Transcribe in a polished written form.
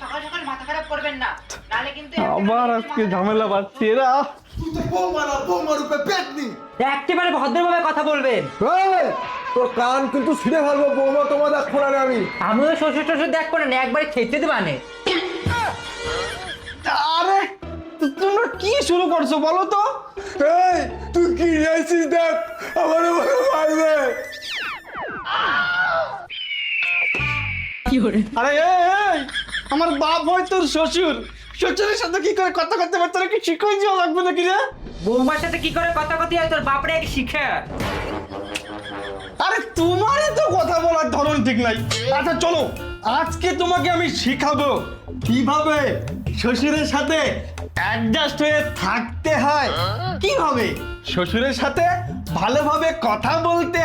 সকাল সকাল মাথা খারাপ করবেন না, নালে কিন্তু আবার আজকে ঝামেলা বাড়ছে এরা। তুই তো বৌমা রূপে পেটনি। একেবারে ভদ্রভাবে কথা বলবেন। এই, তোর কান কিন্তু ছিঁড়ে ফেলবো। বৌমা তোমার দেখো না আমি। আমিও শ্বশুর টশুর দেখবো না, একবারে খেতে দেবানে। আরে তোমরা কি শুরু করছো বলো তো? এই, তুই কি নিয়েছিস দেখ, আমার মারবে। আরে এই, আমার বাপ হয় তোর শ্বশুর, শ্বশুরের সাথে কি করে কথা করতে পারতো কি শিখে যাওয়া লাগবে নাকি রে? বৌমার সাথে কি করে কথা কথি হয় তোর বাপরে এক শিখে। আরে তোমারই তো কথা বলার ধরন ঠিক নাই। আচ্ছা চলো, আজকে তোমাকে আমি শিখাবো কিভাবে শ্বশুরের সাথে অ্যাডজাস্ট হয়ে থাকতে হয়, কিভাবে শ্বশুরের সাথে ভালোভাবে কথা বলতে